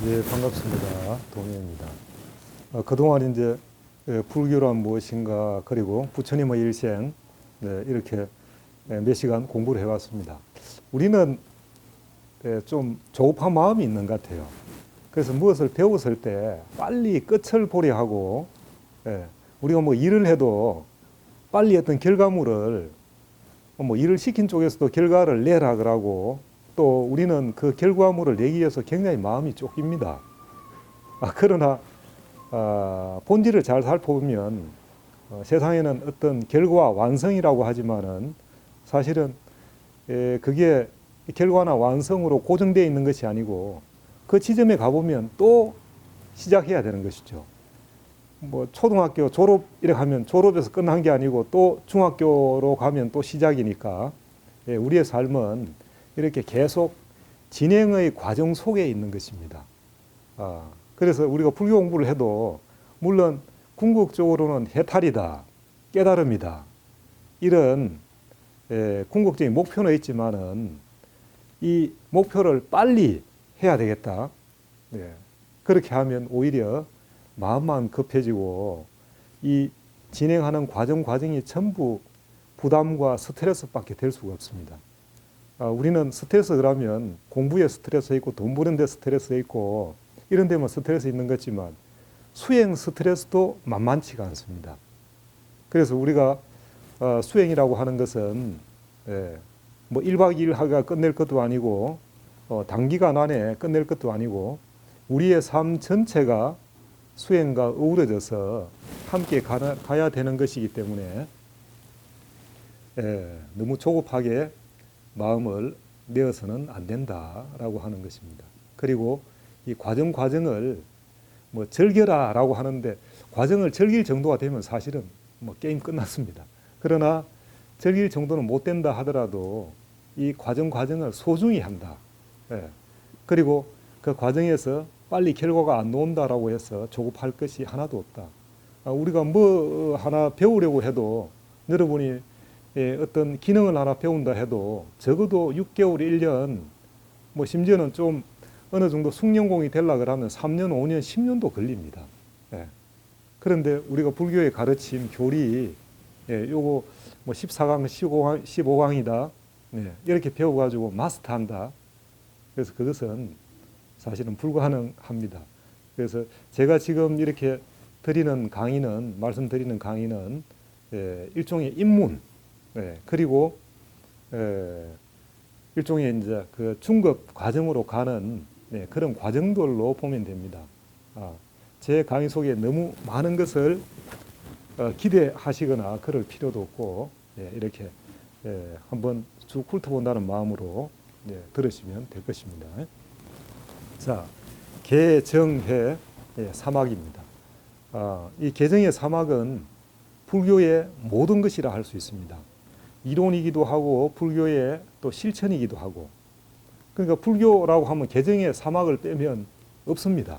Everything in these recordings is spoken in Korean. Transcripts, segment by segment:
네, 반갑습니다. 동해입니다. 그동안 이제 불교란 무엇인가 그리고 부처님의 일생 네, 이렇게 몇 시간 공부를 해왔습니다. 우리는 좀 조급한 마음이 있는 것 같아요. 그래서 무엇을 배웠을 때 빨리 끝을 보려 하고 우리가 뭐 일을 해도 빨리 어떤 결과물을 뭐 일을 시킨 쪽에서도 결과를 내라 그러고 또 우리는 그 결과물을 내기 위해서 굉장히 마음이 쫓깁니다. 그러나 본질을 잘 살펴보면 세상에는 어떤 결과 완성이라고 하지만은 사실은 그게 결과나 완성으로 고정되어 있는 것이 아니고 그 지점에 가보면 또 시작해야 되는 것이죠. 뭐 초등학교 졸업 이렇게 하면 졸업에서 끝난 게 아니고 또 중학교로 가면 또 시작이니까 우리의 삶은 이렇게 계속 진행의 과정 속에 있는 것입니다. 그래서 우리가 불교 공부를 해도 물론 궁극적으로는 해탈이다, 깨달음이다 이런 궁극적인 목표는 있지만은 이 목표를 빨리 해야 되겠다. 그렇게 하면 오히려 마음만 급해지고 이 진행하는 과정이 전부 부담과 스트레스밖에 될 수가 없습니다. 우리는 스트레스 그러면 공부에 스트레스 있고 돈 버는 데 스트레스 있고 이런 데만 스트레스 있는 거지만 수행 스트레스도 만만치가 않습니다. 그래서 우리가 수행이라고 하는 것은 뭐 1박 2일 하가 끝낼 것도 아니고 단기간 안에 끝낼 것도 아니고 우리의 삶 전체가 수행과 어우러져서 함께 가야 되는 것이기 때문에 너무 조급하게 마음을 내어서는 안 된다라고 하는 것입니다. 그리고 이 과정을 뭐 즐겨라라고 하는데 과정을 즐길 정도가 되면 사실은 뭐 게임 끝났습니다. 그러나 즐길 정도는 못 된다 하더라도 이 과정을 소중히 한다. 그리고 그 과정에서 빨리 결과가 안 나온다라고 해서 조급할 것이 하나도 없다. 우리가 뭐 하나 배우려고 해도 여러분이 어떤 기능을 하나 배운다 해도 적어도 6개월, 1년, 뭐 심지어는 좀 어느 정도 숙련공이 되려고 하면 3년, 5년, 10년도 걸립니다. 그런데 우리가 불교의 가르침, 교리, 요거 뭐 14강, 15강이다. 이렇게 배워가지고 마스터한다. 그래서 그것은 사실은 불가능합니다. 그래서 제가 지금 이렇게 말씀드리는 강의는 일종의 입문, 그리고 일종의 이제 그 중급 과정으로 가는 그런 과정들로 보면 됩니다. 제 강의 속에 너무 많은 것을 기대하시거나 그럴 필요도 없고 이렇게 한번 쭉 훑어본다는 마음으로 들으시면 될 것입니다. 자, 개정해 사막입니다. 이 개정의 사막은 불교의 모든 것이라 할 수 있습니다. 이론이기도 하고 불교의 또 실천이기도 하고 그러니까 불교라고 하면 개정의 사막을 빼면 없습니다.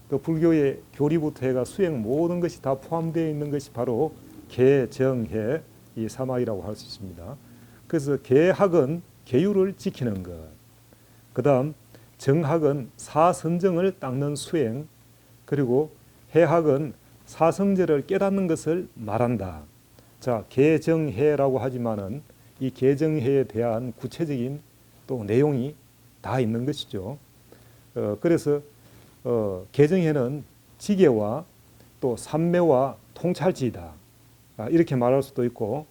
그 불교의 교리부터 해가 수행 모든 것이 다 포함되어 있는 것이 바로 개정해 이 사막이라고 할 수 있습니다. 그래서 개학은 계율을 지키는 것, 그 다음 정학은 사선정을 닦는 수행, 그리고 해학은 사성제를 깨닫는 것을 말한다. 자, 개정해라고 하지만은 이 개정해에 대한 구체적인 또 내용이 다 있는 것이죠. 그래서 개정해는 지계와 또 삼매와 통찰지이다. 이렇게 말할 수도 있고,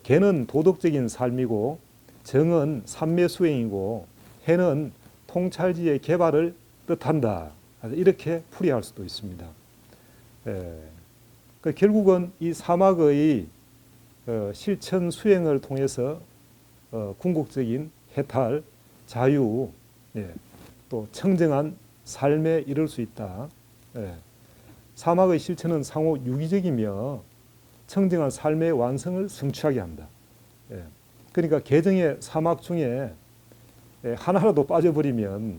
개는 도덕적인 삶이고, 정은 삼매 수행이고, 해는 통찰지의 개발을 뜻한다. 이렇게 풀이할 수도 있습니다. 결국은 이 사막의 실천 수행을 통해서 궁극적인 해탈, 자유, 또 청정한 삶에 이를 수 있다. 사막의 실천은 상호 유기적이며 청정한 삶의 완성을 성취하게 한다. 그러니까 개정의 사막 중에 하나라도 빠져버리면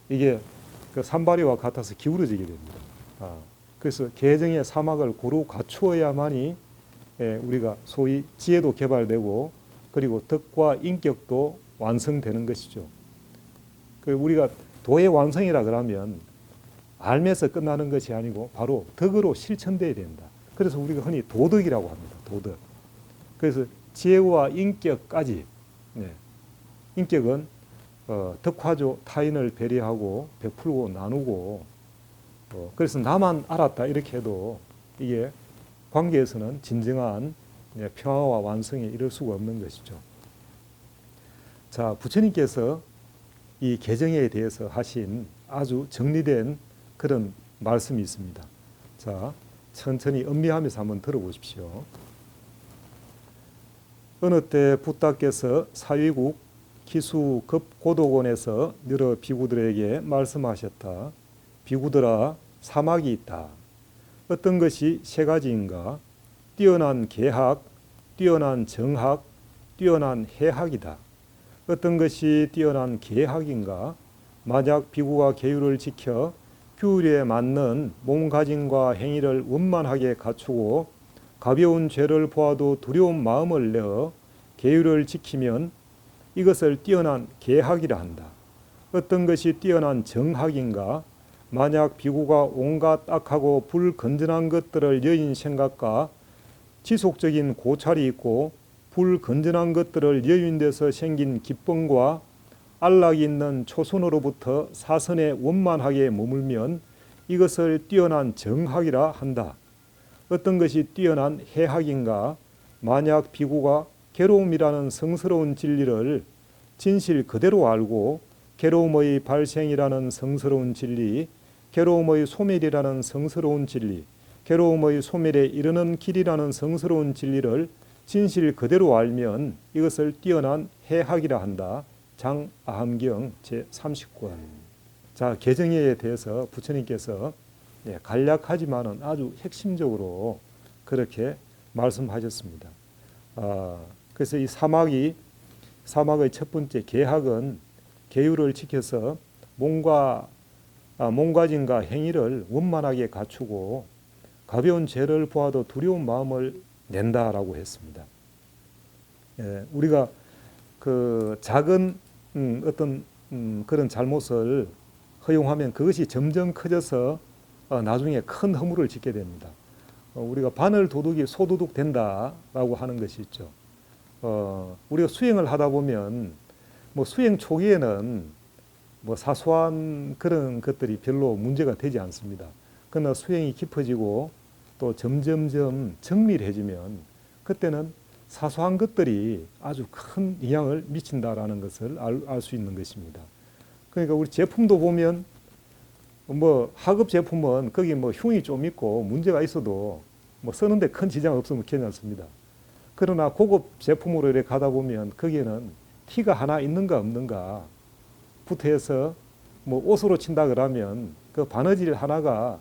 이게 그 산발이와 같아서 기울어지게 됩니다. 그래서 개정의 사막을 고루 갖추어야만이 우리가 소위 지혜도 개발되고 그리고 덕과 인격도 완성되는 것이죠. 우리가 도의 완성이라 그러면 알면서 끝나는 것이 아니고 바로 덕으로 실천돼야 된다. 그래서 우리가 흔히 도덕이라고 합니다. 도덕. 그래서 지혜와 인격까지. 네. 인격은 덕화조, 타인을 배려하고 베풀고 나누고 그래서 나만 알았다 이렇게 해도 이게 관계에서는 진정한 평화와 완성에 이를 수가 없는 것이죠. 자, 부처님께서 이 개정에 대해서 하신 아주 정리된 그런 말씀이 있습니다. 자, 천천히 음미하면서 한번 들어보십시오. 어느 때 붓다께서 사위국 기수급고도곤에서 여러 비구들에게 말씀하셨다. 비구들아, 사막이 있다. 어떤 것이 세 가지인가? 뛰어난 계학, 뛰어난 정학, 뛰어난 해학이다. 어떤 것이 뛰어난 계학인가? 만약 비구가 계율을 지켜 규율에 맞는 몸가짐과 행위를 원만하게 갖추고 가벼운 죄를 보아도 두려운 마음을 내어 계율을 지키면 이것을 뛰어난 계학이라 한다. 어떤 것이 뛰어난 정학인가? 만약 비구가 온갖 악하고 불건전한 것들을 여인 생각과 지속적인 고찰이 있고 불건전한 것들을 여인돼서 생긴 기쁨과 안락이 있는 초선으로부터 사선에 원만하게 머물면 이것을 뛰어난 정학이라 한다. 어떤 것이 뛰어난 해학인가? 만약 비구가 괴로움이라는 성스러운 진리를 진실 그대로 알고 괴로움의 발생이라는 성스러운 진리, 괴로움의 소멸이라는 성스러운 진리, 괴로움의 소멸에 이르는 길이라는 성스러운 진리를 진실 그대로 알면 이것을 뛰어난 해학이라 한다. 장아함경 제30권. 자, 개정에 대해서 부처님께서 간략하지만은 아주 핵심적으로 그렇게 말씀하셨습니다. 그래서 이 사막의 첫 번째 계학은 계율을 지켜서 몸가짐과 행위를 원만하게 갖추고 가벼운 죄를 보아도 두려운 마음을 낸다라고 했습니다. 우리가 그 작은 어떤 그런 잘못을 허용하면 그것이 점점 커져서 나중에 큰 허물을 짓게 됩니다. 우리가 바늘 도둑이 소도둑 된다라고 하는 것이 있죠. 우리가 수행을 하다 보면 뭐 수행 초기에는 뭐 사소한 그런 것들이 별로 문제가 되지 않습니다. 그러나 수행이 깊어지고 또 점점점 정밀해지면 그때는 사소한 것들이 아주 큰 영향을 미친다라는 것을 알 수 있는 것입니다. 그러니까 우리 제품도 보면 뭐 하급 제품은 거기 뭐 흉이 좀 있고 문제가 있어도 뭐 쓰는데 큰 지장 없으면 괜찮습니다. 그러나 고급 제품으로 이렇게 가다 보면 거기에는 티가 하나 있는가 없는가 부터 해서 뭐 옷으로 친다 그러면 그 바느질 하나가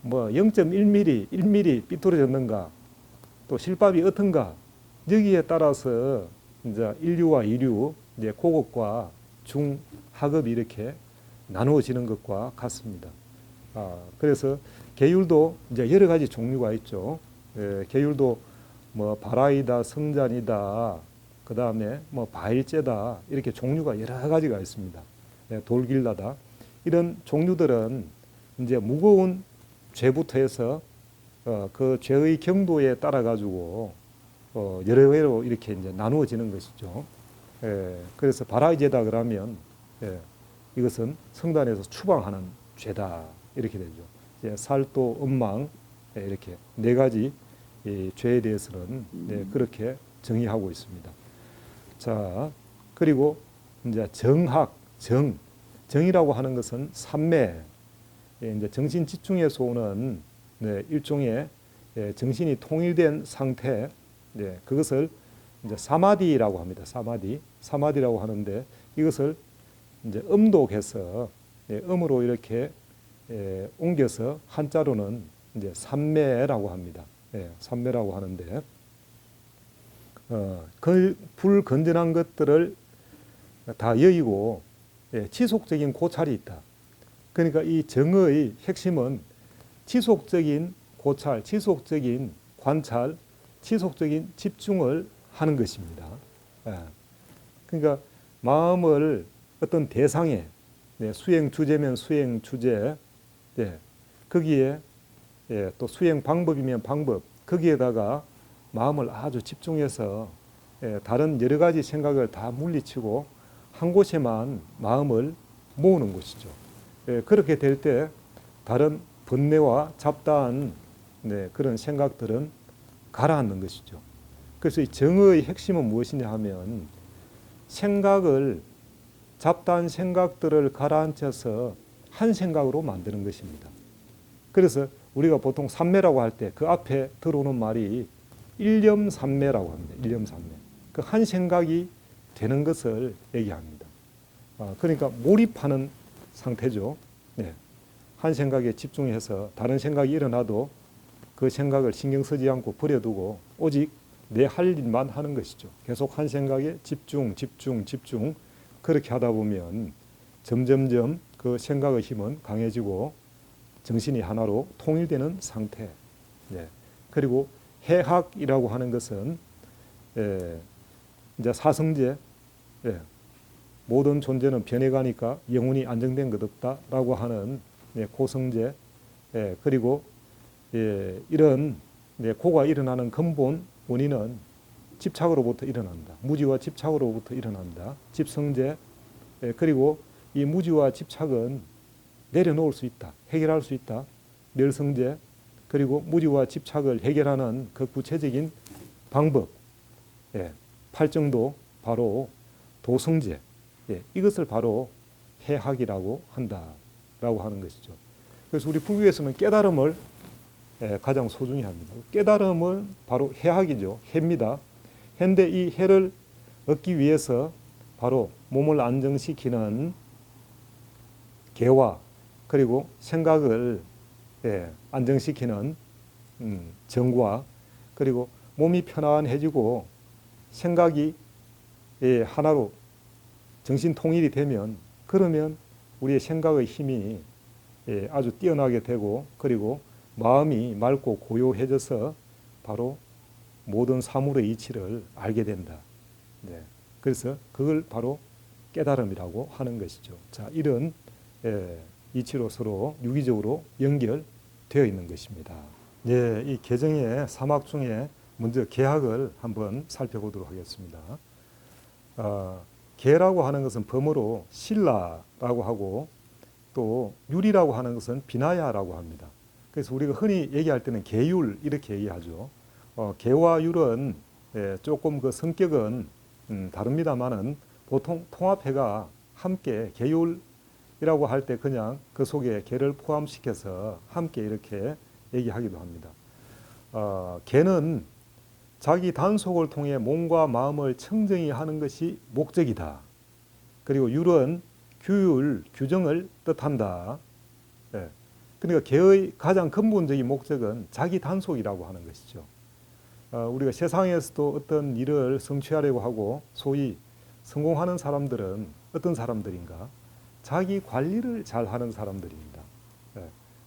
뭐 0.1mm, 1mm 삐뚤어졌는가 또 실밥이 어떤가 여기에 따라서 이제 1류와 2류, 이제 고급과 중, 하급이 이렇게 나누어지는 것과 같습니다. 그래서 계율도 이제 여러 가지 종류가 있죠. 계율도 뭐 바라이다, 성잔이다, 그 다음에 뭐 바일제다 이렇게 종류가 여러 가지가 있습니다. 돌길라다 이런 종류들은 이제 무거운 죄부터 해서 그 죄의 경도에 따라 가지고 여러 개로 이렇게 이제 나누어지는 것이죠. 그래서 바라이제다 그러면 이것은 성단에서 추방하는 죄다 이렇게 되죠. 살도, 음망 이렇게 네 가지 죄에 대해서는 그렇게 정의하고 있습니다. 자, 그리고 이제 정학, 정이라고 하는 것은 삼매, 이제 정신 집중에서 오는 일종의 정신이 통일된 상태, 그것을 이제 사마디라고 합니다. 사마디라고 하는데 이것을 이제 음독해서 음으로 이렇게 옮겨서 한자로는 이제 삼매라고 합니다. 삼매라고 하는데 불건전한 것들을 다 여의고 지속적인 고찰이 있다. 그러니까 이 정의 핵심은 지속적인 고찰, 지속적인 관찰, 지속적인 집중을 하는 것입니다. 그러니까 마음을 어떤 대상에 네, 수행 주제면 수행 주제, 예, 거기에 또 수행 방법이면 방법, 거기에다가 마음을 아주 집중해서 다른 여러 가지 생각을 다 물리치고 한 곳에만 마음을 모으는 것이죠. 그렇게 될 때 다른 번뇌와 잡다한 그런 생각들은 가라앉는 것이죠. 그래서 이 정의의 핵심은 무엇이냐 하면 잡다한 생각들을 가라앉혀서 한 생각으로 만드는 것입니다. 그래서 우리가 보통 삼매라고 할 때 그 앞에 들어오는 말이 일념삼매라고 합니다. 일념삼매. 그 한 생각이 되는 것을 얘기합니다. 그러니까 몰입하는 상태죠. 네. 한 생각에 집중해서 다른 생각이 일어나도 그 생각을 신경 쓰지 않고 버려두고 오직 내 할 일만 하는 것이죠. 계속 한 생각에 집중, 집중, 집중 그렇게 하다 보면 점점점 그 생각의 힘은 강해지고 정신이 하나로 통일되는 상태. 네. 그리고 해학이라고 하는 것은 이제 사성제, 모든 존재는 변해가니까 영원히 안정된 것 없다라고 하는 고성제, 그리고 이런 고가 일어나는 근본 원인은 집착으로부터 일어난다. 무지와 집착으로부터 일어난다. 집성제, 그리고 이 무지와 집착은 내려놓을 수 있다. 해결할 수 있다. 멸성제, 그리고 무지와 집착을 해결하는 그 구체적인 방법, 팔정도 바로 도성제, 이것을 바로 해학이라고 한다라고 하는 것이죠. 그래서 우리 불교에서는 깨달음을 가장 소중히 합니다. 깨달음은 바로 해학이죠. 해입니다. 해인데 이 해를 얻기 위해서 바로 몸을 안정시키는 개와 그리고 생각을 안정시키는 정과 그리고 몸이 편안해지고 생각이 하나로 정신 통일이 되면 그러면 우리의 생각의 힘이 아주 뛰어나게 되고 그리고 마음이 맑고 고요해져서 바로 모든 사물의 이치를 알게 된다. 그래서 그걸 바로 깨달음이라고 하는 것이죠. 자, 이런 이치로 서로 유기적으로 연결되어 있는 것입니다. 이 개정의 3학중에 먼저 개학을 한번 살펴보도록 하겠습니다. 개라고 하는 것은 범어로 신라라고 하고 또 율이라고 하는 것은 비나야라고 합니다. 그래서 우리가 흔히 얘기할 때는 개율 이렇게 얘기하죠. 개와 율은 조금 그 성격은 다릅니다만은 보통 통합해가 함께 개율이라고 할 때 그냥 그 속에 개를 포함시켜서 함께 이렇게 얘기하기도 합니다. 개는 자기 단속을 통해 몸과 마음을 청정히 하는 것이 목적이다. 그리고 율은 규율, 규정을 뜻한다. 그러니까 개의 가장 근본적인 목적은 자기 단속이라고 하는 것이죠. 우리가 세상에서도 어떤 일을 성취하려고 하고 소위 성공하는 사람들은 어떤 사람들인가? 자기 관리를 잘 하는 사람들입니다.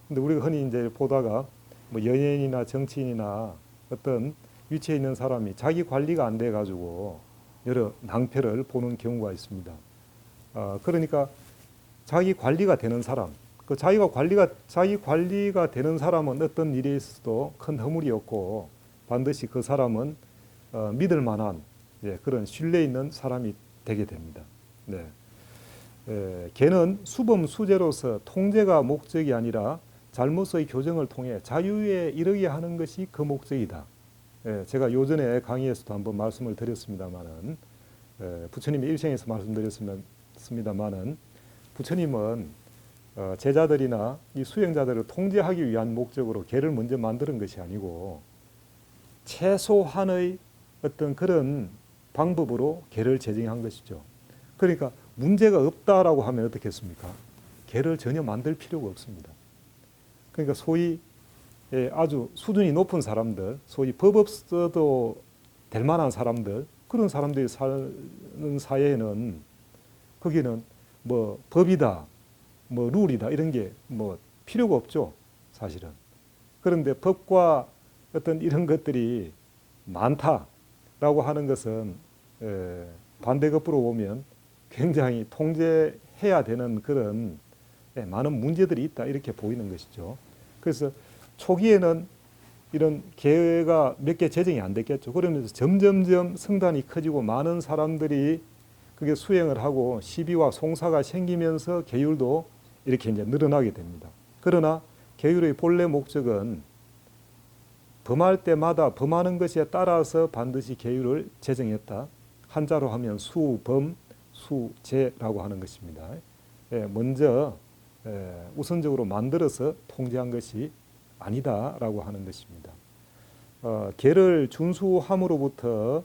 근데 우리가 흔히 이제 보다가 뭐 연예인이나 정치인이나 어떤 위치에 있는 사람이 자기 관리가 안 돼 가지고 여러 낭패를 보는 경우가 있습니다. 그러니까 자기 관리가 되는 사람, 그 자기 관리가 되는 사람은 어떤 일에 있어도 큰 허물이 없고 반드시 그 사람은 믿을 만한 그런 신뢰 있는 사람이 되게 됩니다. 개는 수범 수재로서 통제가 목적이 아니라 잘못의 교정을 통해 자유에 이르게 하는 것이 그 목적이다. 제가 요전에 강의에서도 한번 말씀을 드렸습니다만은 부처님의 일생에서 말씀드렸습니다만은 부처님은 제자들이나 이 수행자들을 통제하기 위한 목적으로 개를 먼저 만드는 것이 아니고 최소한의 어떤 그런 방법으로 개를 제정한 것이죠. 그러니까 문제가 없다라고 하면 어떻겠습니까? 개를 전혀 만들 필요가 없습니다. 그러니까 소위 아주 수준이 높은 사람들, 소위 법 없어도 될 만한 사람들, 그런 사람들이 사는 사회에는 거기는 뭐 법이다, 뭐 룰이다 이런 게 뭐 필요가 없죠, 사실은. 그런데 법과 어떤 이런 것들이 많다라고 하는 것은 반대급부로 보면 굉장히 통제해 해야 되는 그런 많은 문제들이 있다 이렇게 보이는 것이죠. 그래서 초기에는 이런 계획가 몇 개 제정이 안 됐겠죠. 그러면서 점점점 성단이 커지고 많은 사람들이 그게 수행을 하고 시비와 송사가 생기면서 계율도 이렇게 이제 늘어나게 됩니다. 그러나 계율의 본래 목적은 범할 때마다 범하는 것에 따라서 반드시 계율을 제정했다. 한자로 하면 수범, 수제라고 하는 것입니다. 먼저 우선적으로 만들어서 통제한 것이 아니다라고 하는 것입니다. 계를 준수함으로부터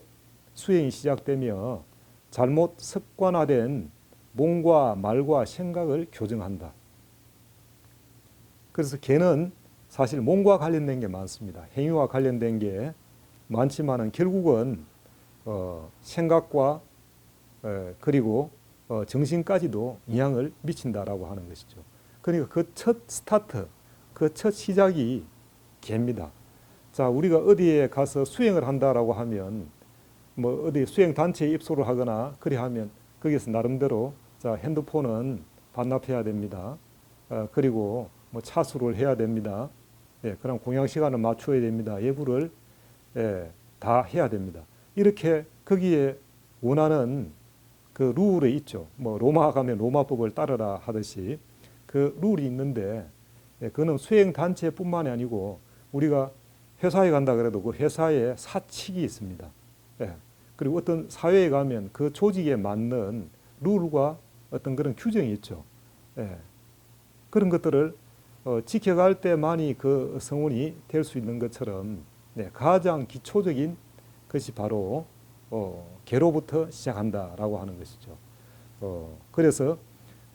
수행이 시작되며 잘못 습관화된 몸과 말과 생각을 교정한다. 그래서 계는 사실 몸과 관련된 게 많습니다. 행위와 관련된 게 많지만은 결국은 생각과 그리고 정신까지도 영향을 미친다라고 하는 것이죠. 그러니까 그 첫 스타트, 그 첫 시작이 계입니다. 자, 우리가 어디에 가서 수행을 한다라고 하면 뭐 어디 수행 단체에 입소를 하거나 그리 하면 거기서 나름대로 자, 핸드폰은 반납해야 됩니다. 그리고 뭐 차수를 해야 됩니다. 그럼 공양 시간을 맞춰야 됩니다. 예불을 다 해야 됩니다. 이렇게 거기에 원하는 그 룰이 있죠. 뭐 로마 가면 로마법을 따르라 하듯이 그 룰이 있는데 그는 수행 단체뿐만이 아니고 우리가 회사에 간다 그래도 그 회사에 사칙이 있습니다. 그리고 어떤 사회에 가면 그 조직에 맞는 룰과 어떤 그런 규정이 있죠. 그런 것들을 지켜갈 때만이 그 성운이 될 수 있는 것처럼 가장 기초적인 것이 바로 계로부터 시작한다라고 하는 것이죠. 그래서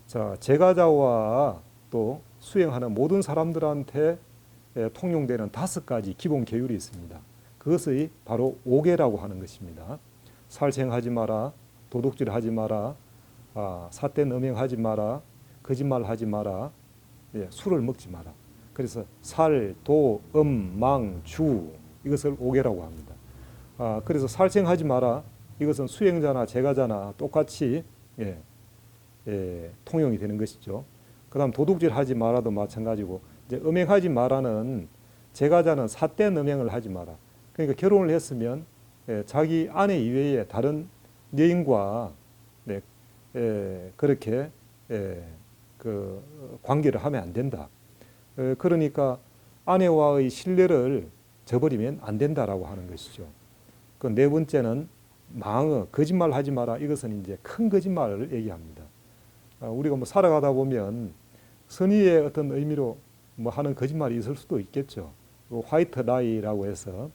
자, 제가자와 또 수행하는 모든 사람들한테 통용되는 5가지 기본 계율이 있습니다. 그것이 바로 5계라고 하는 것입니다. 살생하지 마라, 도둑질하지 마라, 삿된 음행하지 마라, 거짓말하지 마라, 술을 먹지 마라. 그래서 살, 도, 망, 주 이것을 5계라고 합니다. 그래서 살생하지 마라. 이것은 수행자나 제가자나 똑같이 통용이 되는 것이죠. 그다음 도둑질하지 마라도 마찬가지고 이제 음행하지 마라는 제가자는 삿된 음행을 하지 마라. 그러니까 결혼을 했으면 자기 아내 이외에 다른 여인과 그렇게 그 관계를 하면 안 된다. 그러니까 아내와의 신뢰를 저버리면 안 된다라고 하는 것이죠. 그 네 번째는 망어, 거짓말하지 마라. 이것은 이제 큰 거짓말을 얘기합니다. 우리가 뭐 살아가다 보면 선의의 어떤 의미로 뭐 하는 거짓말이 있을 수도 있겠죠. 화이트 라이라고 해서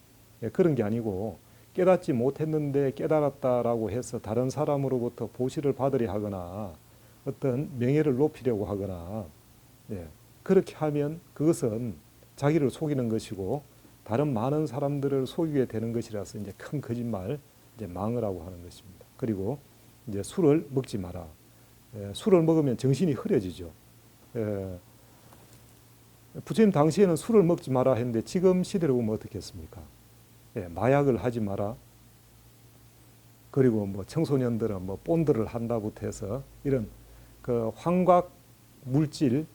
그런 게 아니고 깨닫지 못했는데 깨달았다라고 해서 다른 사람으로부터 보시를 받으려 하거나 어떤 명예를 높이려고 하거나 그렇게 하면 그것은 자기를 속이는 것이고 다른 많은 사람들을 속이게 되는 것이라서 이제 큰 거짓말, 이제 망어라고 하는 것입니다. 그리고 이제 술을 먹지 마라. 술을 먹으면 정신이 흐려지죠. 부처님 당시에는 술을 먹지 마라 했는데 지금 시대로 보면 어떻겠습니까? 마약을 하지 마라. 그리고 뭐 청소년들은 뭐 본드를 한다부터 해서 이런 그 환각 물질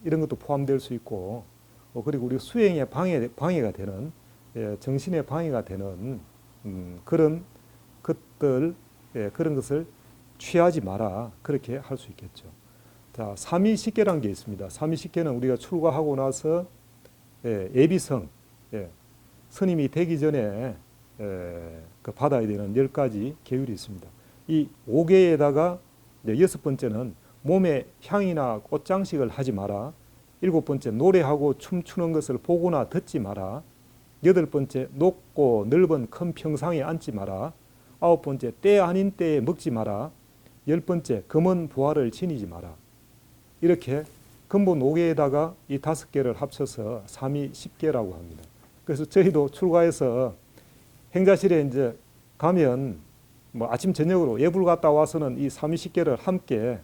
이런 것도 포함될 수 있고 그리고 우리 수행에 방해가 되는 정신에 방해가 되는 그런 것들 그런 것을 취하지 마라 그렇게 할 수 있겠죠. 자, 삼위식계라는 게 있습니다. 삼위식계는 우리가 출가하고 나서 예비성 스님이 되기 전에 그 받아야 되는 10가지 계율이 있습니다. 이 5계에다가 6번째는 몸에 향이나 꽃장식을 하지 마라. 7번째 노래하고 춤추는 것을 보거나 듣지 마라. 8번째 높고 넓은 큰 평상에 앉지 마라. 9번째 때 아닌 때에 먹지 마라. 10번째 검은 보화를 지니지 마라. 이렇게 근본 5계에다가 이 5개를 합쳐서 삼위십계라고 합니다. 그래서 저희도 출가해서 행자실에 이제 가면 뭐 아침 저녁으로 예불 갔다 와서는 이 삼위십계를 함께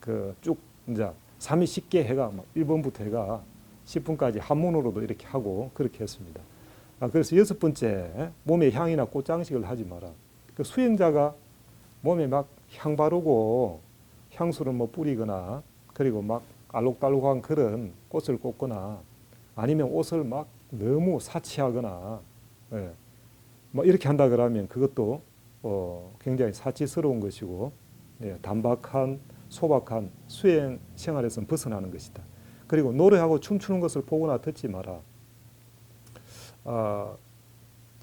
그 쭉 이제 삼위십계 해가 1번부터 해가 10분까지 한문으로도 이렇게 하고 그렇게 했습니다. 그래서 6번째 몸에 향이나 꽃장식을 하지 마라. 그 수행자가 몸에 막 향 바르고 향수를 뭐 뿌리거나 그리고 막 알록달록한 그런 꽃을 꽂거나 아니면 옷을 막 너무 사치하거나 예, 뭐 이렇게 한다 그러면 그것도 굉장히 사치스러운 것이고 예, 단박한 소박한 수행 생활에서 벗어나는 것이다. 그리고 노래하고 춤추는 것을 보거나 듣지 마라. 아,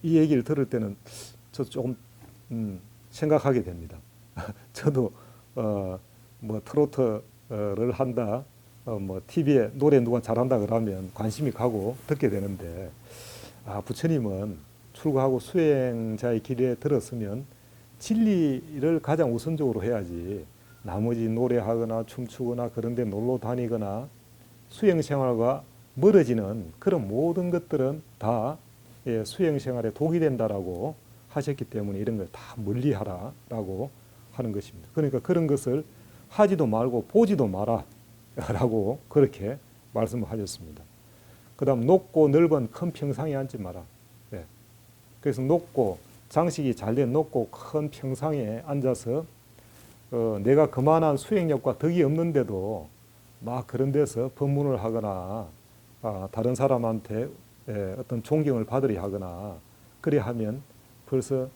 이 얘기를 들을 때는 저 조금 생각하게 됩니다. 저도 뭐 트로트를 한다, 뭐 TV에 노래 누가 잘한다 그러면 관심이 가고 듣게 되는데, 부처님은 출가하고 수행자의 길에 들었으면 진리를 가장 우선적으로 해야지 나머지 노래하거나 춤추거나 그런 데 놀러 다니거나 수행생활과 멀어지는 그런 모든 것들은 다 수행생활에 독이 된다라고 하셨기 때문에 이런 걸 다 멀리하라라고 하는 것입니다. 그러니까 그런 것을 하지도 말고 보지도 마라라고 그렇게 말씀을 하셨습니다. 그 다음 높고 넓은 큰 평상에 앉지 마라. 네. 그래서 높고 장식이 잘된 높고 큰 평상에 앉아서 내가 그만한 수행력과 덕이 없는데도 막 그런 데서 법문을 하거나 다른 사람한테 어떤 존경을 받으려 하거나 그래 하면 벌써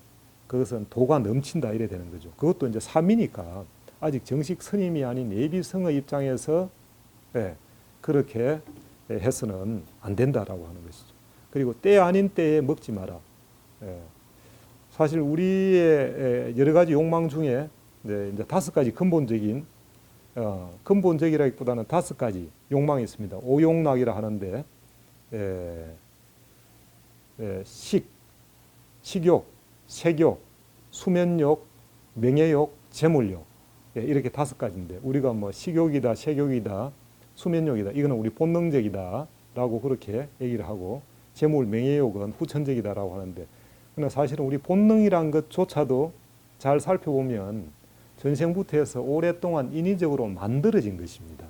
그것은 도가 넘친다 이래 되는 거죠. 그것도 이제 삼이니까 아직 정식 스님이 아닌 예비성의 입장에서 그렇게 해서는 안 된다라고 하는 것이죠. 그리고 때 아닌 때에 먹지 마라. 사실 우리의 여러 가지 욕망 중에 이제 5가지 근본적이라기보다는 5가지 욕망이 있습니다. 오욕락이라 하는데 식욕, 색욕, 수면욕, 명예욕, 재물욕 이렇게 5가지인데 우리가 뭐 식욕이다, 색욕이다, 수면욕이다 이거는 우리 본능적이다라고 그렇게 얘기를 하고 재물, 명예욕은 후천적이다라고 하는데 그러나 사실은 우리 본능이란 것조차도 잘 살펴보면 전생부터 해서 오랫동안 인위적으로 만들어진 것입니다.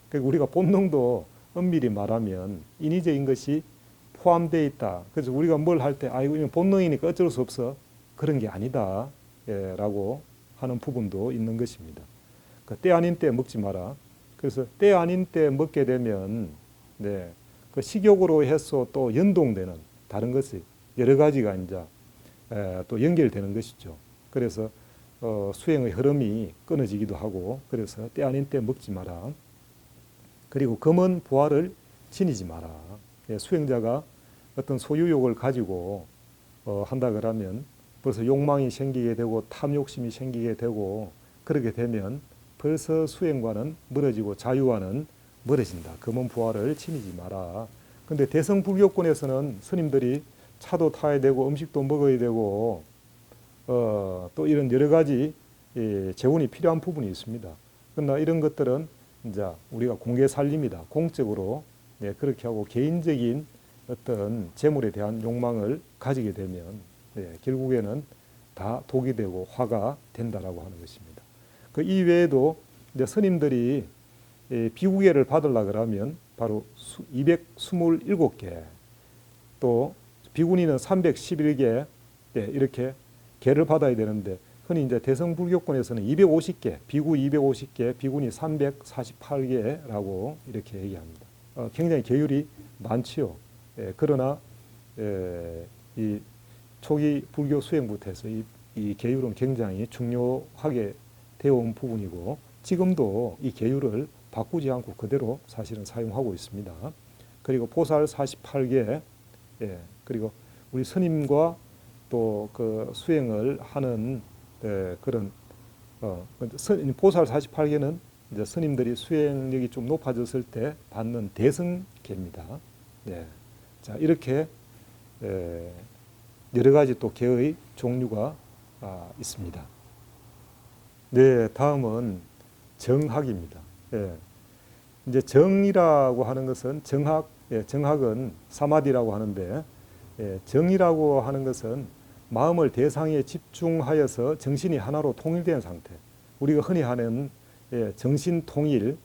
그러니까 우리가 본능도 엄밀히 말하면 인위적인 것이 포함되어 있다. 그래서 우리가 뭘 할 때 이거 본능이니까 어쩔 수 없어. 그런 게 아니다. 라고 하는 부분도 있는 것입니다. 때 아닌 때 먹지 마라. 그래서 때 아닌 때 먹게 되면 그 식욕으로 해서 또 연동되는 다른 것이 여러 가지가 이제 또 연결되는 것이죠. 그래서 수행의 흐름이 끊어지기도 하고 그래서 때 아닌 때 먹지 마라. 그리고 검은 보화를 지니지 마라. 수행자가 어떤 소유욕을 가지고 한다 그러면 벌써 욕망이 생기게 되고 탐욕심이 생기게 되고 그렇게 되면 벌써 수행과는 멀어지고 자유와는 멀어진다. 검은 보화를 지니지 마라. 근데 대성불교권에서는 스님들이 차도 타야 되고 음식도 먹어야 되고 또 이런 여러 가지 재원이 필요한 부분이 있습니다. 그러나 이런 것들은 이제 우리가 공개 살림이다. 공적으로 그렇게 하고 개인적인 어떤 재물에 대한 욕망을 가지게 되면 결국에는 다 독이 되고 화가 된다라고 하는 것입니다. 그 이외에도 이제 스님들이 비구계를 받으려 그러면 바로 227개 또 비구니는 311개 이렇게 계를 받아야 되는데 흔히 이제 대성불교권에서는 250개, 비구 250개, 비구니 348개라고 이렇게 얘기합니다. 굉장히 계율이 많지요. 그러나 이 초기 불교 수행부터 해서 이 계율은 굉장히 중요하게 되어 온 부분이고 지금도 이 계율을 바꾸지 않고 그대로 사실은 사용하고 있습니다. 그리고 보살 48개, 그리고 우리 스님과 또 그 수행을 하는 그런 보살 48개는 이제 스님들이 수행력이 좀 높아졌을 때 받는 대승계입니다. 자 이렇게 여러 가지 또 계의 종류가 있습니다. 다음은 정학입니다. 이제 정이라고 하는 것은 정학은 사마디라고 하는데 정이라고 하는 것은 마음을 대상에 집중하여서 정신이 하나로 통일된 상태. 우리가 흔히 하는 정신통일,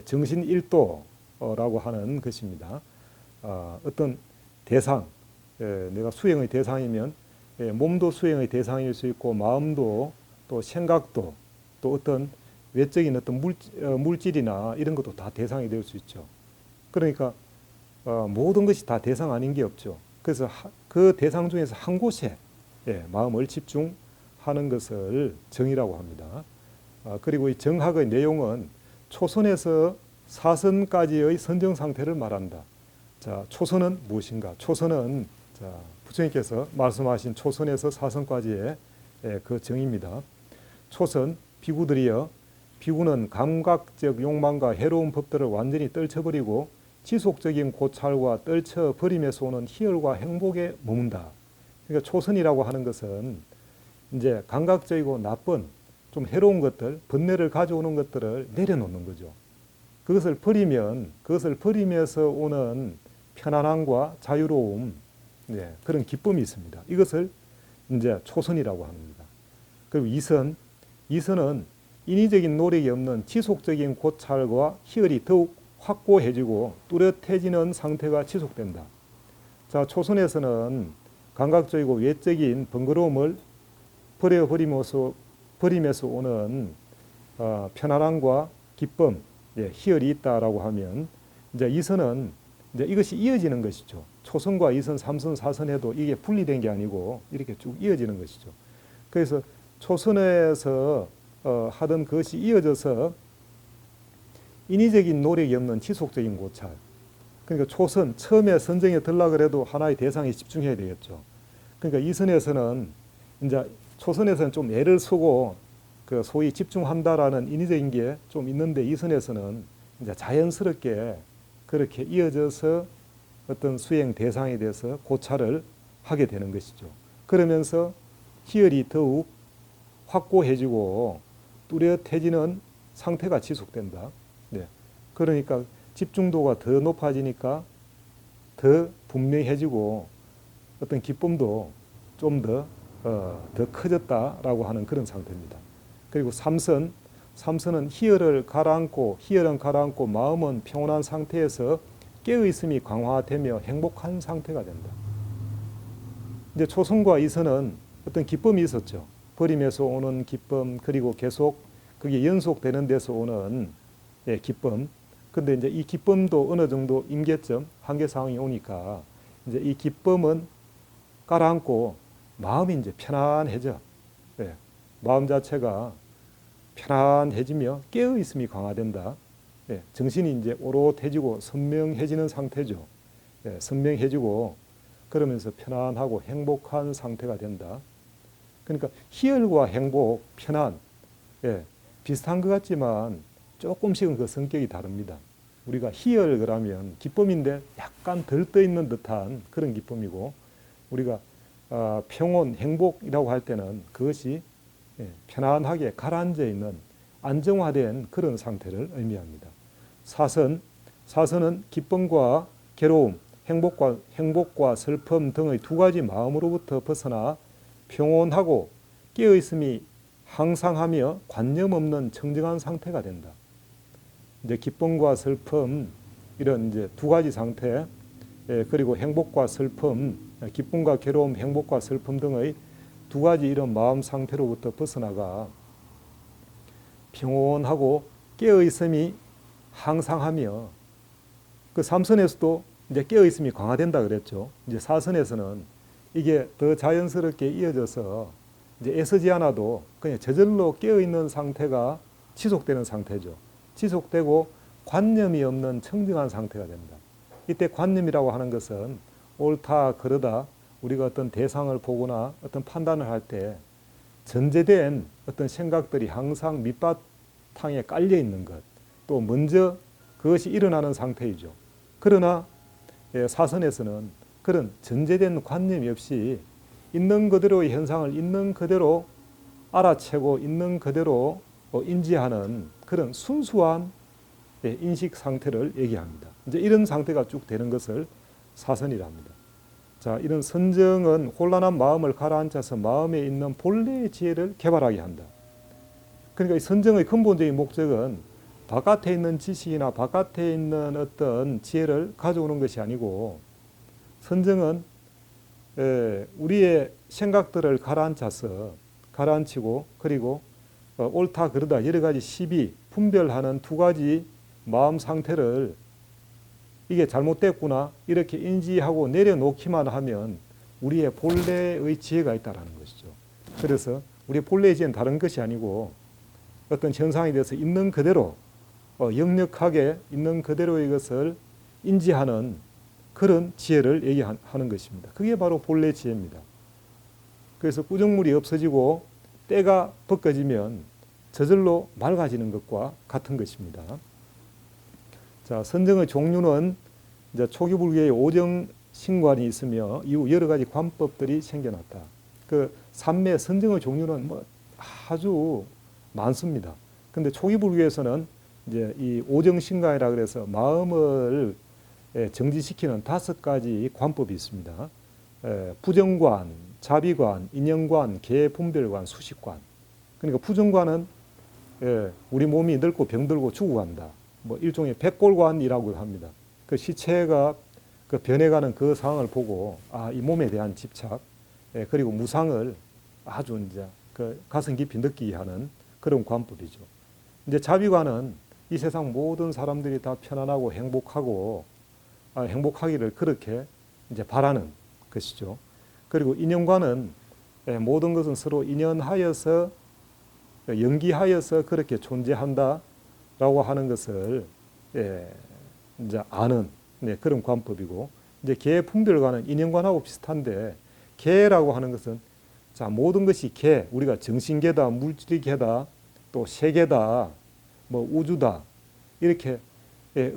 정신일도라고 하는 것입니다. 어떤 대상, 내가 수행의 대상이면 몸도 수행의 대상일 수 있고 마음도 또 생각도 또 어떤 외적인 어떤 물질이나 이런 것도 다 대상이 될 수 있죠. 그러니까 모든 것이 다 대상 아닌 게 없죠. 그래서 그 대상 중에서 한 곳에 마음을 집중하는 것을 정이라고 합니다. 그리고 이 정학의 내용은 초선에서 사선까지의 선정 상태를 말한다. 자, 초선은 무엇인가? 초선은 자, 부처님께서 말씀하신 초선에서 사선까지의 그 정입니다. 초선, 비구들이여, 비구는 감각적 욕망과 해로운 법들을 완전히 떨쳐버리고 지속적인 고찰과 떨쳐버림에서 오는 희열과 행복에 머문다. 그러니까 초선이라고 하는 것은 이제 감각적이고 나쁜 좀 해로운 것들, 번뇌를 가져오는 것들을 내려놓는 거죠. 그것을 버리면서 오는 편안함과 자유로움, 그런 기쁨이 있습니다. 이것을 이제 초선이라고 합니다. 그리고 이선은 인위적인 노력이 없는 지속적인 고찰과 희열이 더욱 확고해지고 뚜렷해지는 상태가 지속된다. 자, 초선에서는 감각적이고 외적인 번거로움을 버리면서 오는 편안함과 기쁨, 희열이 있다라고 하면 이제 이선은 이제 이것이 이어지는 것이죠. 초선과 이선, 삼선, 사선에도 이게 분리된 게 아니고 이렇게 쭉 이어지는 것이죠. 그래서 초선에서 하던 것이 이어져서 인위적인 노력이 없는 지속적인 고찰. 그러니까 초선, 처음에 선정에 들라 그래도 하나의 대상에 집중해야 되겠죠. 그러니까 이선에서는 이제 초선에서는 좀 애를 쓰고 그 소위 집중한다라는 인위적인 게 좀 있는데 이선에서는 이제 자연스럽게 그렇게 이어져서 어떤 수행 대상에 대해서 고찰을 하게 되는 것이죠. 그러면서 희열이 더욱 확고해지고 뚜렷해지는 상태가 지속된다. 그러니까 집중도가 더 높아지니까 더 분명해지고 어떤 기쁨도 좀 더 커졌다라고 하는 그런 상태입니다. 그리고 삼선은 희열은 가라앉고 마음은 평온한 상태에서 깨어있음이 강화되며 행복한 상태가 된다. 이제 초선과 이선은 어떤 기쁨이 있었죠. 버림에서 오는 기쁨, 그리고 계속 그게 연속되는 데서 오는 기쁨. 근데 이제 이 기쁨도 어느 정도 임계점, 한계 상황이 오니까 이제 이 기쁨은 가라앉고 마음이 이제 편안해져. 마음 자체가 편안해지며 깨어있음이 강화된다. 정신이 이제 오롯해지고 선명해지는 상태죠. 선명해지고 그러면서 편안하고 행복한 상태가 된다. 그러니까 희열과 행복, 편안, 비슷한 것 같지만 조금씩은 그 성격이 다릅니다. 우리가 희열 그러면 기쁨인데 약간 덜 떠 있는 듯한 그런 기쁨이고 우리가 평온, 행복이라고 할 때는 그것이 편안하게 가라앉아 있는 안정화된 그런 상태를 의미합니다. 사선은 기쁨과 괴로움, 행복과 슬픔 등의 두 가지 마음으로부터 벗어나 평온하고 깨어있음이 항상하며 관념 없는 청정한 상태가 된다. 이제 기쁨과 슬픔 이런 이제 두 가지 상태, 그리고 행복과 슬픔, 기쁨과 괴로움, 행복과 슬픔 등의 두 가지 이런 마음 상태로부터 벗어나가 평온하고 깨어있음이 항상하며 그 삼선에서도 이제 깨어있음이 강화된다 그랬죠. 이제 사선에서는 이게 더 자연스럽게 이어져서 이제 애쓰지 않아도 그냥 저절로 깨어있는 상태가 지속되는 상태죠. 지속되고 관념이 없는 청정한 상태가 된다. 이때 관념이라고 하는 것은 옳다 그러다 우리가 어떤 대상을 보거나 어떤 판단을 할 때 전제된 어떤 생각들이 항상 밑바탕에 깔려 있는 것, 또 먼저 그것이 일어나는 상태이죠. 그러나 사선에서는 그런 전제된 관념이 없이 있는 그대로의 현상을 있는 그대로 알아채고 있는 그대로 인지하는 그런 순수한 인식 상태를 얘기합니다. 이제 이런 상태가 쭉 되는 것을 사선이라 합니다. 자, 이런 선정은 혼란한 마음을 가라앉혀서 마음에 있는 본래의 지혜를 개발하게 한다. 그러니까 이 선정의 근본적인 목적은 바깥에 있는 지식이나 바깥에 있는 어떤 지혜를 가져오는 것이 아니고 선정은 우리의 생각들을 가라앉히고 그리고 옳다 그르다 여러 가지 시비 분별하는 두 가지 마음 상태를 이게 잘못됐구나 이렇게 인지하고 내려놓기만 하면 우리의 본래의 지혜가 있다라는 것이죠. 그래서 우리의 본래의 지혜는 다른 것이 아니고 어떤 현상에 대해서 있는 그대로 역력하게 있는 그대로의 것을 인지하는 그런 지혜를 얘기하는 것입니다. 그게 바로 본래 지혜입니다. 그래서 꾸정물이 없어지고 때가 벗겨지면 저절로 맑아지는 것과 같은 것입니다. 자, 선정의 종류는 이제 초기 불교의 오정 신관이 있으며 이후 여러 가지 관법들이 생겨났다. 그 삼매 선정의 종류는 뭐 아주 많습니다. 근데 초기 불교에서는 이제 이 오정 신관이라 그래서 마음을 정지시키는 5가지 관법이 있습니다. 부정관, 자비관, 인연관, 계분별관, 수식관. 그러니까 부정관은 우리 몸이 늙고 병들고 죽어간다. 뭐 일종의 백골관이라고 합니다. 그 시체가 그 변해가는 그 상황을 보고 이 몸에 대한 집착 그리고 무상을 아주 이제 그 가슴 깊이 느끼게 하는 그런 관법이죠. 이제 자비관은 이 세상 모든 사람들이 다 편안하고 행복하고 행복하기를 그렇게 이제 바라는 것이죠. 그리고 인연관은 모든 것은 서로 인연하여서 연기하여서 그렇게 존재한다라고 하는 것을 이제 아는 그런 관법이고, 이제 계분별관은 인연관하고 비슷한데, 계라고 하는 것은 자 모든 것이 계, 우리가 정신계다, 물질계다, 또 세계다, 뭐 우주다 이렇게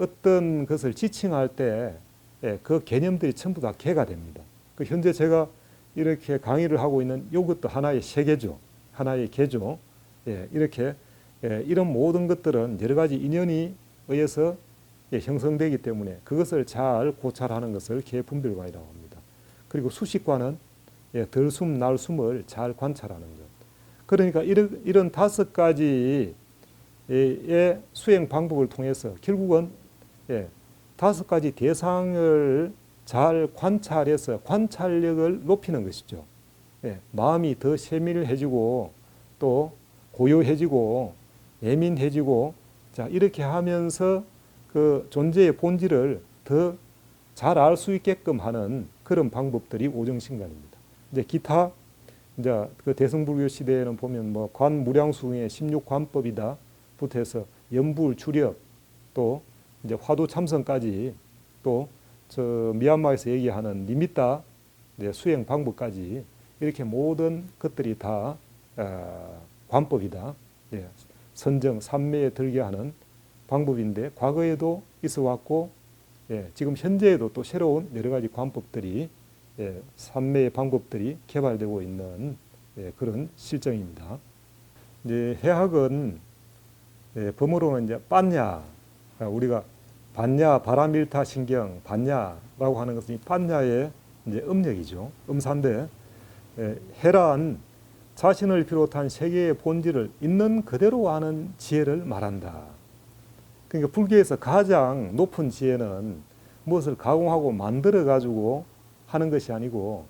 어떤 것을 지칭할 때 그 개념들이 전부 다 계가 됩니다. 그 현재 제가 이렇게 강의를 하고 있는 이것도 하나의 세계죠, 하나의 계죠. 이렇게 이런 모든 것들은 여러 가지 인연이 의해서 형성되기 때문에 그것을 잘 고찰하는 것을 계분별관이라고 합니다. 그리고 수식관은 덜숨, 날숨을 잘 관찰하는 것. 그러니까 이런 5가지의 수행 방법을 통해서 결국은 5가지 대상을 잘 관찰해서 관찰력을 높이는 것이죠. 마음이 더 세밀해지고 또 고요해지고 예민해지고, 자 이렇게 하면서 그 존재의 본질을 더 잘 알 수 있게끔 하는 그런 방법들이 오정신관입니다. 이제 기타 이제 그 대승불교 시대에는 보면 뭐 관무량수의 16관법이다 부터 해서 연불, 주력, 또 이제 화두 참선까지, 또 저 미얀마에서 얘기하는 니미따 수행 방법까지 이렇게 모든 것들이 다 관법이다. 선정, 삼매에 들게 하는 방법인데 과거에도 있어 왔고 지금 현재에도 또 새로운 여러 가지 관법들이 삼매의 방법들이 개발되고 있는 그런 실정입니다. 이제 해학은 범어로는 이제 빤야, 우리가 반야, 바라밀타 신경, 반야라고 하는 것은 이 반야의 이제 음력이죠. 음사인데 해란 자신을 비롯한 세계의 본질을 있는 그대로 아는 지혜를 말한다. 그러니까 불교에서 가장 높은 지혜는 무엇을 가공하고 만들어 가지고 하는 것이 아니고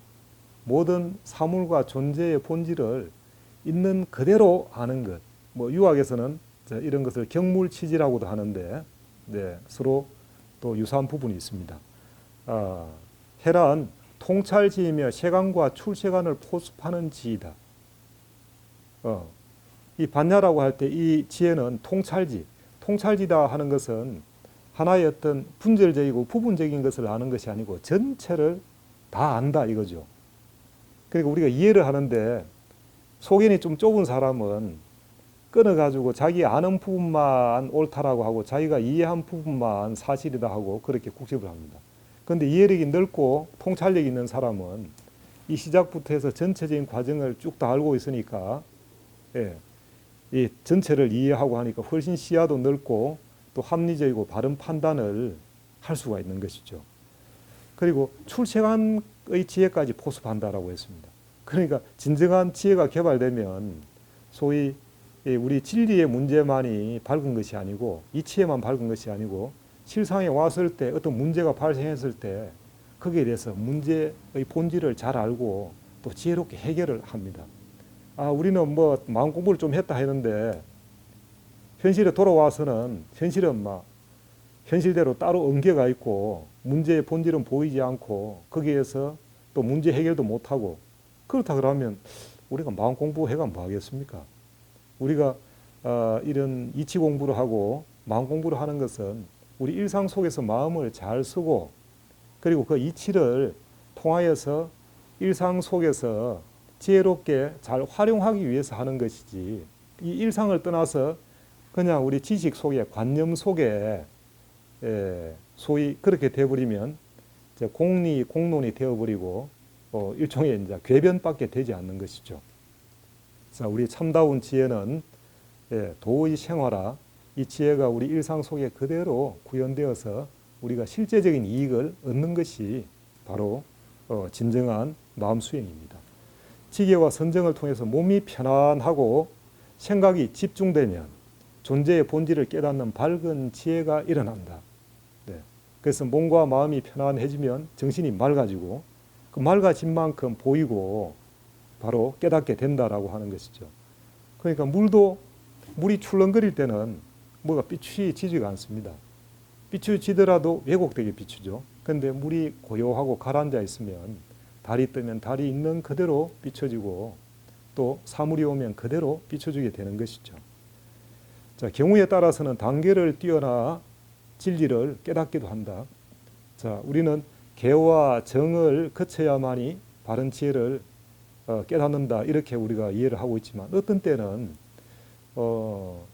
모든 사물과 존재의 본질을 있는 그대로 아는 것. 뭐 유학에서는 이런 것을 경물치지라고도 하는데 서로 또 유사한 부분이 있습니다. 해란 통찰지이며 세간과 출세간을 포습하는 지이다. 이 반야라고 할 때 이 지혜는 통찰지다 하는 것은 하나의 어떤 분절적이고 부분적인 것을 아는 것이 아니고 전체를 다 안다 이거죠. 그러니까 우리가 이해를 하는데 소견이 좀 좁은 사람은 끊어가지고 자기 아는 부분만 옳다라고 하고 자기가 이해한 부분만 사실이다 하고 그렇게 국집을 합니다. 그런데 이해력이 넓고 통찰력이 있는 사람은 이 시작부터 해서 전체적인 과정을 쭉 다 알고 있으니까 이 전체를 이해하고 하니까 훨씬 시야도 넓고 또 합리적이고 바른 판단을 할 수가 있는 것이죠. 그리고 출세관의 지혜까지 포섭한다라고 했습니다. 그러니까 진정한 지혜가 개발되면 소위 우리 진리의 문제만이 밝은 것이 아니고 이치에만 밝은 것이 아니고 실상에 왔을 때 어떤 문제가 발생했을 때 거기에 대해서 문제의 본질을 잘 알고 또 지혜롭게 해결을 합니다. 우리는 뭐 마음 공부를 좀 했다 했는데 현실에 돌아와서는 현실은 막 현실대로 따로 응계가 있고 문제의 본질은 보이지 않고 거기에서 또 문제 해결도 못하고 그렇다 그러면 우리가 마음 공부해가 뭐 하겠습니까? 우리가 이런 이치 공부를 하고 마음 공부를 하는 것은 우리 일상 속에서 마음을 잘 쓰고 그리고 그 이치를 통하여서 일상 속에서 지혜롭게 잘 활용하기 위해서 하는 것이지 이 일상을 떠나서 그냥 우리 지식 속에 관념 속에 소위 그렇게 되어버리면 이제 공론이 되어버리고 일종의 이제 궤변밖에 되지 않는 것이죠. 자, 우리 참다운 지혜는 도의 생활화 이 지혜가 우리 일상 속에 그대로 구현되어서 우리가 실제적인 이익을 얻는 것이 바로 진정한 마음 수행입니다. 지혜와 선정을 통해서 몸이 편안하고 생각이 집중되면 존재의 본질을 깨닫는 밝은 지혜가 일어난다. 네. 그래서 몸과 마음이 편안해지면 정신이 맑아지고 그 맑아진 만큼 보이고 바로 깨닫게 된다라고 하는 것이죠. 그러니까 물이 출렁거릴 때는 뭐가 비추지가 않습니다. 비추지더라도 왜곡되게 비추죠. 그런데 물이 고요하고 가라앉아 있으면 달이 뜨면 달이 있는 그대로 비춰지고 또 사물이 오면 그대로 비춰지게 되는 것이죠. 자, 경우에 따라서는 단계를 뛰어나 진리를 깨닫기도 한다. 자, 우리는 개와 정을 거쳐야만이 바른 지혜를 깨닫는다. 이렇게 우리가 이해를 하고 있지만 어떤 때는 또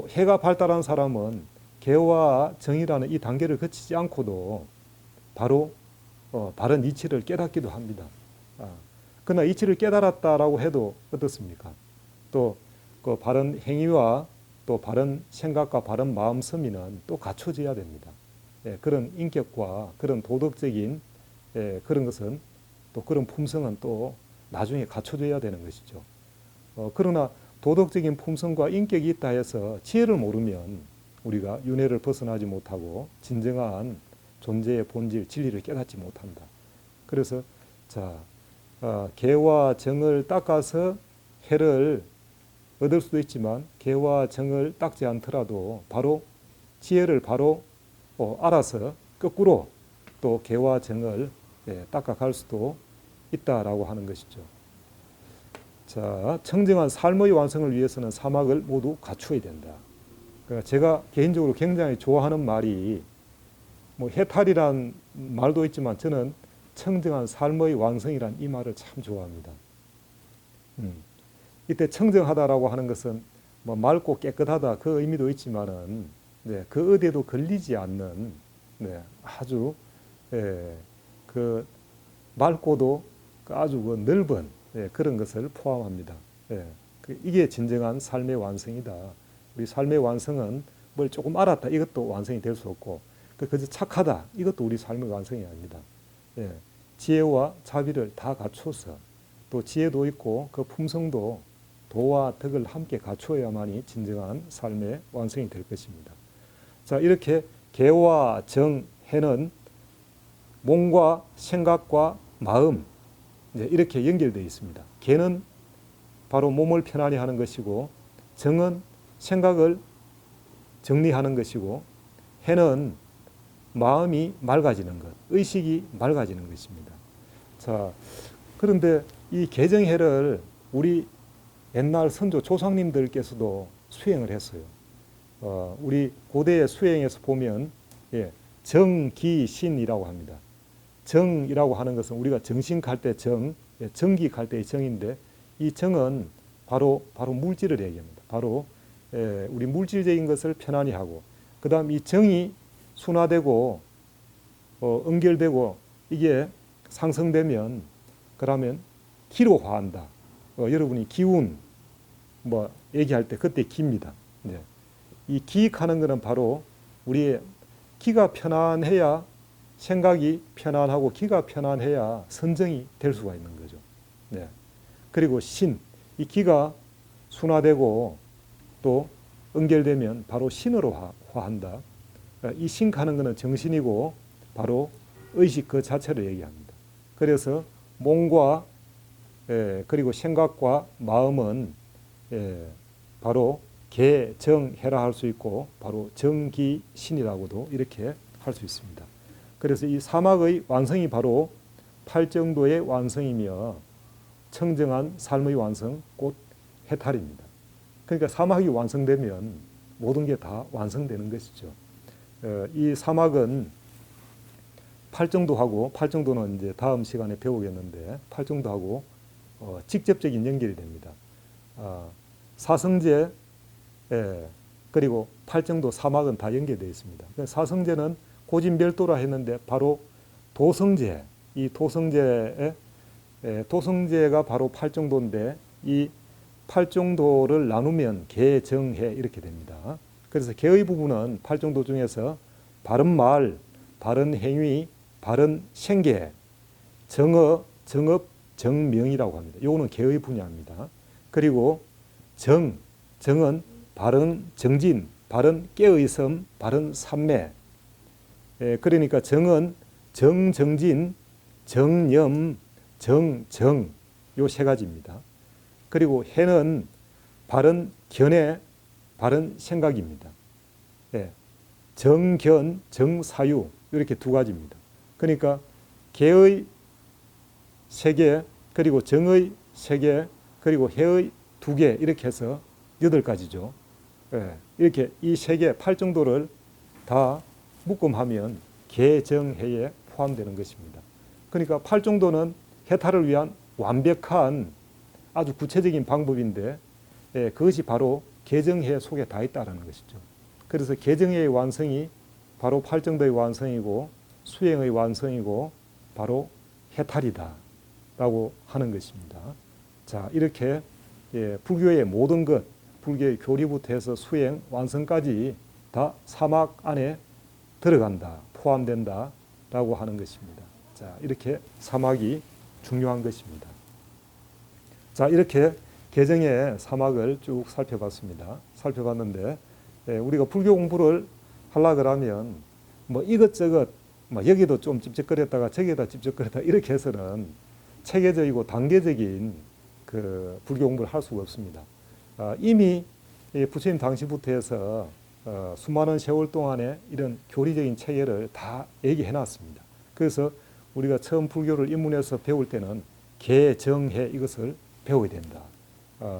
해가 발달한 사람은 개와 정이라는 이 단계를 거치지 않고도 바로 바른 이치를 깨닫기도 합니다. 그러나 이치를 깨달았다라고 해도 어떻습니까? 또 그 바른 행위와 또 바른 생각과 바른 마음섬이는 또 갖춰져야 됩니다. 그런 인격과 그런 도덕적인 그런 것은 또 그런 품성은 또 나중에 갖춰져야 되는 것이죠. 그러나 도덕적인 품성과 인격이 있다 해서 지혜를 모르면 우리가 윤회를 벗어나지 못하고 진정한 존재의 본질, 진리를 깨닫지 못한다. 그래서 개와 정을 닦아서 해를 얻을 수도 있지만 개와 정을 닦지 않더라도 바로 지혜를 바로 알아서 거꾸로 또 개와 정을 닦아갈 수도 있다라고 하는 것이죠. 자, 청정한 삶의 완성을 위해서는 사막을 모두 갖추어야 된다. 그러니까 제가 개인적으로 굉장히 좋아하는 말이 뭐 해탈이란 말도 있지만 저는 청정한 삶의 완성이란 이 말을 참 좋아합니다. 이때 청정하다라고 하는 것은 뭐 맑고 깨끗하다 그 의미도 있지만은 그 어디에도 걸리지 않는 아주 그 맑고도 아주 그 넓은 그런 것을 포함합니다. 이게 진정한 삶의 완성이다. 우리 삶의 완성은 뭘 조금 알았다 이것도 완성이 될 수 없고 그저 착하다 이것도 우리 삶의 완성이 아닙니다. 지혜와 자비를 다 갖춰서 또 지혜도 있고 그 품성도 도와 덕을 함께 갖추어야만이 진정한 삶의 완성이 될 것입니다. 자, 이렇게 개와 정, 해는 몸과 생각과 마음 이렇게 연결되어 있습니다. 개는 바로 몸을 편안히 하는 것이고 정은 생각을 정리하는 것이고 해는 마음이 맑아지는 것, 의식이 맑아지는 것입니다. 자, 그런데 이 개정해를 우리 옛날 선조 조상님들께서도 수행을 했어요. 우리 고대의 수행에서 보면 정기신이라고 합니다. 정이라고 하는 것은 우리가 정신 갈 때 정, 정기 갈 때의 정인데 이 정은 바로 물질을 얘기합니다. 바로 우리 물질적인 것을 편안히 하고 그 다음 이 정이 순화되고 응결되고 이게 상승되면 그러면 기로 화한다. 여러분이 기운 뭐 얘기할 때 그때 기입니다. 이 기익하는 것은 바로 우리의 기가 편안해야 생각이 편안하고 기가 편안해야 선정이 될 수가 있는 거죠. 그리고 신, 이 기가 순화되고 또 응결되면 바로 신으로 화한다. 이 신 가는 것은 정신이고 바로 의식 그 자체를 얘기합니다. 그래서 몸과 그리고 생각과 마음은 바로 개정해라 할 수 있고 바로 정기신이라고도 이렇게 할 수 있습니다. 그래서 이 사막의 완성이 바로 팔정도의 완성이며 청정한 삶의 완성, 곧 해탈입니다. 그러니까 사막이 완성되면 모든 게 다 완성되는 것이죠. 이 사막은 팔정도하고, 팔정도는 이제 다음 시간에 배우겠는데, 팔정도하고 직접적인 연결이 됩니다. 사성제 그리고 팔정도 사막은 다 연결되어 있습니다. 사성제는 고진별도라 했는데 바로 도성제, 이 도성제가 바로 팔정도인데 이 팔정도를 나누면 개정해 이렇게 됩니다. 그래서 개의 부분은 팔정도 중에서 바른 말, 바른 행위, 바른 생계, 정어, 정업, 정명이라고 합니다. 요거는 개의 분야입니다. 그리고 정은 바른 정진, 바른 깨의섬, 바른 삼매. 그러니까 정은 정정진, 정념, 정정 요 세 가지입니다. 그리고 해는 바른 견해, 바른 생각입니다. 정견, 정사유 이렇게 두 가지입니다. 그러니까 개의 세 개, 그리고 정의 세 개, 그리고 해의 두 개 이렇게 해서 8가지죠. 이렇게 이 세 개, 팔정도를 다 묶음하면 개정해에 포함되는 것입니다. 그러니까 팔정도는 해탈을 위한 완벽한 아주 구체적인 방법인데 그것이 바로 개정해 속에 다 있다는 것이죠. 그래서 개정해의 완성이 바로 팔정도의 완성이고 수행의 완성이고 바로 해탈이다 라고 하는 것입니다. 자, 이렇게 불교의 모든 것, 불교의 교리부터 해서 수행, 완성까지 다 사막 안에 들어간다, 포함된다 라고 하는 것입니다. 자, 이렇게 사막이 중요한 것입니다. 자, 이렇게 개정의 사막을 쭉 살펴봤습니다. 살펴봤는데 우리가 불교 공부를 하려고 하면 뭐 이것저것 여기도 좀 찝쩍거렸다가 저기다 찝쩍거렸다 이렇게 해서는 체계적이고 단계적인 그 불교 공부를 할 수가 없습니다. 이미 부처님 당시부터 해서 수많은 세월 동안에 이런 교리적인 체계를 다 얘기해 놨습니다. 그래서 우리가 처음 불교를 입문해서 배울 때는 개정해 이것을 배워야 된다.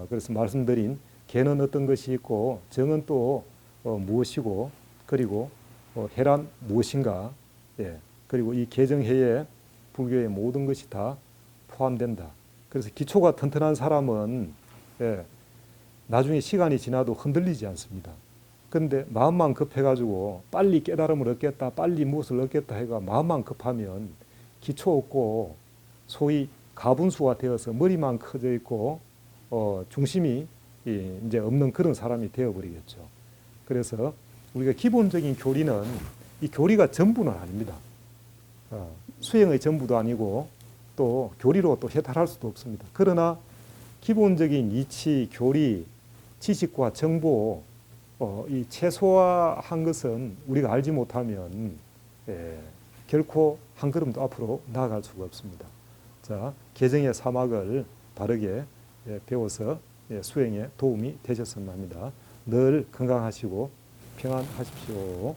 그래서 말씀드린 개는 어떤 것이 있고 정은 또 무엇이고 그리고 해란 무엇인가. 그리고 이 개정해에 불교의 모든 것이 다 포함된다. 그래서 기초가 튼튼한 사람은 나중에 시간이 지나도 흔들리지 않습니다. 그런데 마음만 급해가지고 빨리 깨달음을 얻겠다, 빨리 무엇을 얻겠다 해가 마음만 급하면 기초 없고 소위 가분수가 되어서 머리만 커져 있고 중심이 이제 없는 그런 사람이 되어버리겠죠. 그래서 우리가 기본적인 교리는 이 교리가 전부는 아닙니다. 수행의 전부도 아니고 또 교리로 또 해탈할 수도 없습니다. 그러나 기본적인 이치, 교리, 지식과 정보 이 최소화한 것은 우리가 알지 못하면 결코 한 걸음도 앞으로 나아갈 수가 없습니다. 자, 개정의 사막을 바르게 배워서 수행에 도움이 되셨으면 합니다. 늘 건강하시고 평안하십시오.